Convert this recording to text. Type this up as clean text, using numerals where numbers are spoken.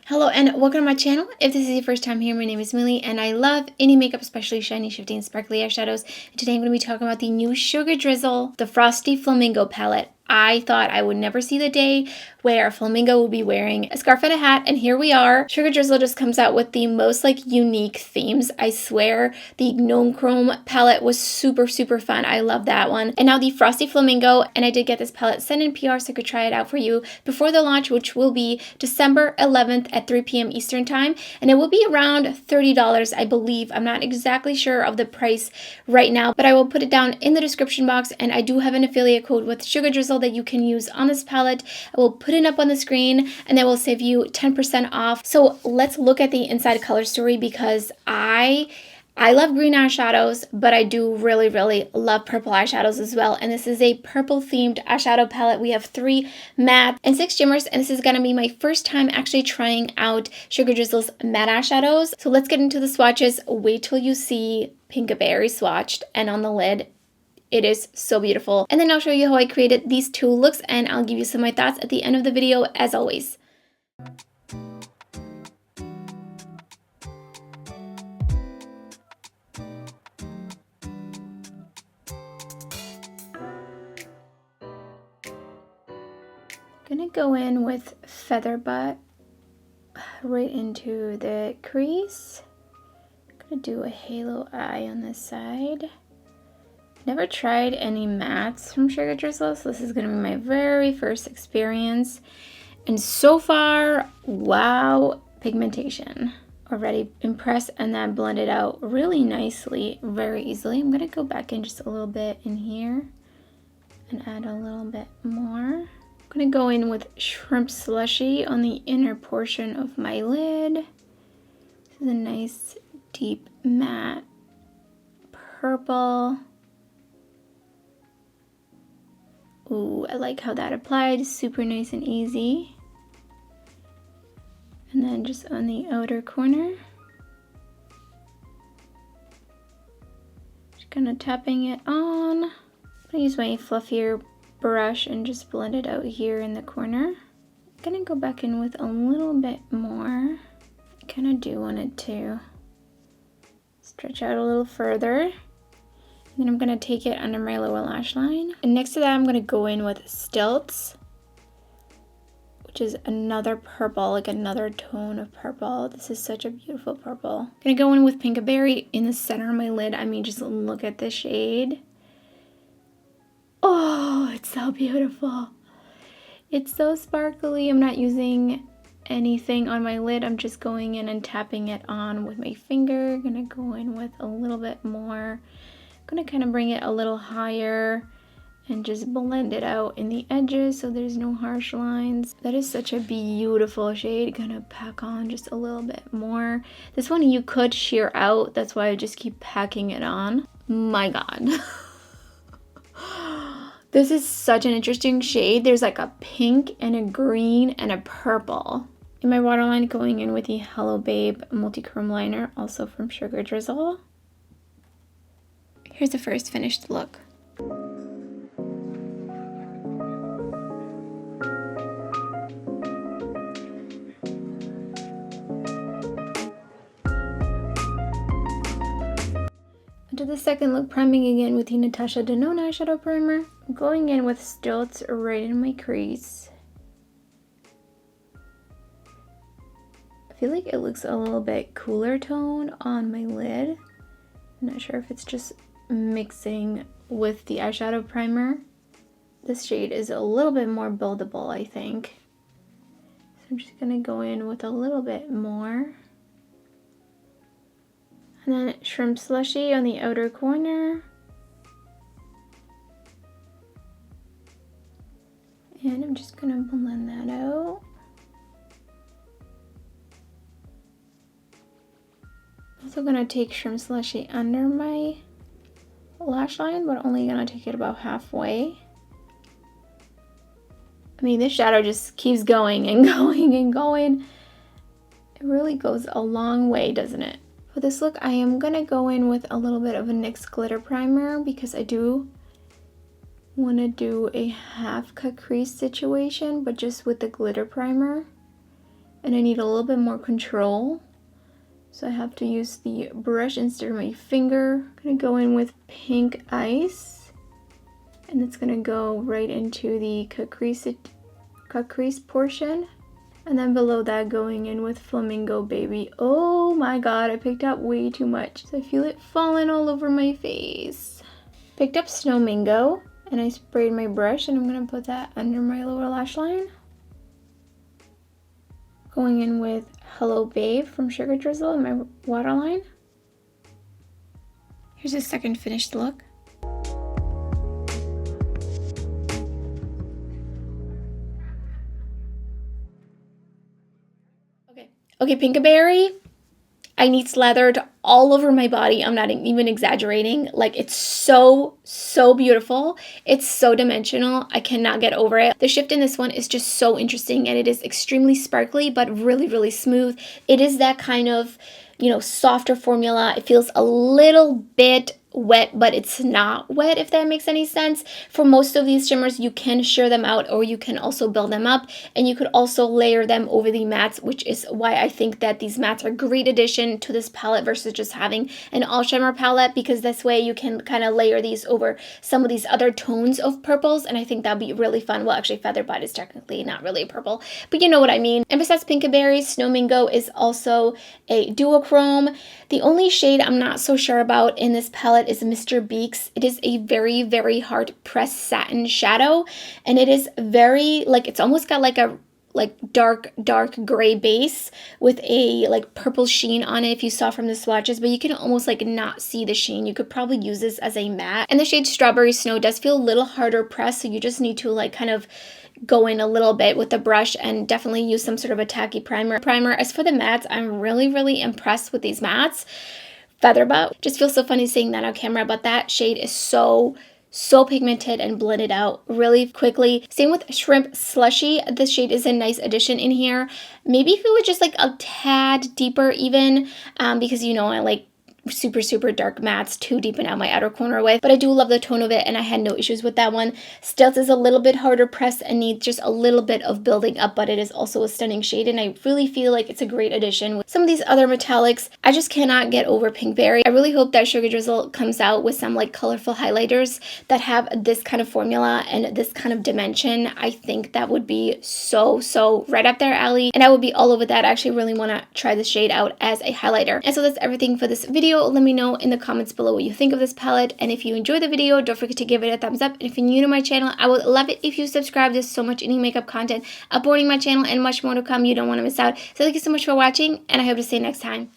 Hello and welcome to my channel. If this is your first time here, my name is Leigh and I love any makeup, especially shiny, shifting, sparkly eyeshadows. And today I'm going to be talking about the new Sugar Drizzle, the Frosty Flamingo palette. I thought I would never see the day where a flamingo will be wearing a scarf and a hat, and here we are. Sugar Drizzle just comes out with the most unique themes. I swear the gnome chrome palette was super fun. I love that one. And now the Frosty Flamingo, and I did get this palette sent in PR so I could try it out for you before the launch, which will be December 11th at 3 p.m. Eastern time, and it will be around $30, I believe. I'm not exactly sure of the price right now, but I will put it down in the description box, and I do have an affiliate code with Sugar Drizzle that you can use on this palette. I will put it up on the screen and that will save you 10% off. So let's look at the inside color story, because I love green eyeshadows, but I do really love purple eyeshadows as well. And this is a purple themed eyeshadow palette. We have 3 matte and 6 shimmers, and this is gonna be my first time actually trying out Sugar Drizzle's matte eyeshadows. So let's get into the swatches. Wait till you see Pinkberry swatched, and on the lid, it is so beautiful. And then I'll show you how I created these 2 looks, and I'll give you some of my thoughts at the end of the video, as always. Gonna go in with Feather Butt right into the crease. Gonna do a halo eye on this side. Never tried any mattes from Sugar Drizzle, so this is gonna be my very first experience. And so far, wow, pigmentation. Already impressed, and that blended out really nicely, very easily. I'm gonna go back in just a little bit in here and add a little bit more. I'm gonna go in with Shrimp Slushy on the inner portion of my lid. This is a nice deep matte purple. Ooh, I like how that applied, super nice and easy. And then just on the outer corner, just kind of tapping it on. I'm gonna use my fluffier brush and just blend it out here in the corner. I'm gonna go back in with a little bit more. I kind of do want it to stretch out a little further. And then I'm gonna take it under my lower lash line. And next to that, I'm gonna go in with Stilts, which is another purple, like another tone of purple. This is such a beautiful purple. I'm gonna go in with Pinkberry in the center of my lid. I mean, just look at this shade. Oh, it's so beautiful. It's so sparkly. I'm not using anything on my lid. I'm just going in and tapping it on with my finger. Gonna go in with a little bit more. Gonna kind of bring it a little higher and just blend it out in the edges so there's no harsh lines. That is such a beautiful shade. Gonna pack on just a little bit more. This one you could sheer out, that's why I just keep packing it on. My god. This is such an interesting shade. There's like a pink and a green and a purple. In my waterline, going in with the Hello Babe multichrome liner, also from Sugar Drizzle. Here's the first finished look. To the second look, priming again with the Natasha Denona eyeshadow primer. I'm going in with Stilts right in my crease. I feel like it looks a little bit cooler tone on my lid. I'm not sure if it's just mixing with the eyeshadow primer. This shade is a little bit more buildable, I think. So I'm just gonna go in with a little bit more. And then Shrimp Slushy on the outer corner. And I'm just gonna blend that out. Also gonna take Shrimp Slushy under my lash line, but only gonna take it about halfway. I mean, this shadow just keeps going and going and going. It really goes a long way, doesn't it? For this look, I am gonna go in with a little bit of a NYX glitter primer because I do want to do a half cut crease situation, but just with the glitter primer. and I need a little bit more control. So I have to use the brush instead of my finger. I'm gonna go in with Pink Ice, and it's gonna go right into the cut crease portion. And then below that, going in with Flamingo Baby. Oh my god, I picked up way too much. So I feel it falling all over my face. Picked up Snow Mango, and I sprayed my brush, and I'm gonna put that under my lower lash line. Going in with Hello Babe from Sugar Drizzle in my waterline. Here's a second finished look. Okay, Pinkaberry, I need slathered all over my body. I'm not even exaggerating. Like, it's so beautiful. It's so dimensional. I cannot get over it. The shift in this one is just so interesting, and it is extremely sparkly, but really smooth. It is that kind of, you know, softer formula. It feels a little bit wet, but it's not wet, if that makes any sense. For most of these shimmers, you can sheer them out, or you can also build them up, and you could also layer them over the mattes, which is why I think that these mattes are a great addition to this palette versus just having an all shimmer palette, because this way you can kind of layer these over some of these other tones of purples, and I think that'd be really fun. Well, actually, Featherbud is technically not really a purple, but you know what I mean. And besides Pinkaberry, Snow Mango is also a duochrome. The only shade I'm not so sure about in this palette is Mr. Beaks. It is a very hard pressed satin shadow, and it is very, like, it's almost got like a dark gray base with a like purple sheen on it if you saw from the swatches, but you can almost like not see the sheen. You could probably use this as a matte. And the shade Strawberry Snow does feel a little harder pressed, so you just need to like kind of go in a little bit with the brush and definitely use some sort of a tacky primer. As for the mattes, I'm really impressed with these mattes. Featherbud, just feels so funny saying that on camera, but that shade is so pigmented and blended out really quickly. Same with Shrimp Slushy. This shade is a nice addition in here. Maybe if it was just like a tad deeper even, because you know I like super dark mattes to deepen out my outer corner with, but I do love the tone of it, and I had no issues with that one. Stealth is a little bit harder pressed and needs just a little bit of building up, but it is also a stunning shade, and I really feel like it's a great addition. With some of these other metallics, I just cannot get over Pinkberry. I really hope that Sugar Drizzle comes out with some like colorful highlighters that have this kind of formula and this kind of dimension. I think that would be so right up their alley, and I would be all over that. I actually really want to try this shade out as a highlighter. And so that's everything for this video. Let me know in the comments below what you think of this palette, and if you enjoyed the video, don't forget to give it a thumbs up. And if you're new to my channel, I would love it if you subscribe. There's so much indie makeup content uploading my channel and much more to come. You don't want to miss out. So thank you so much for watching, and I hope to see you next time.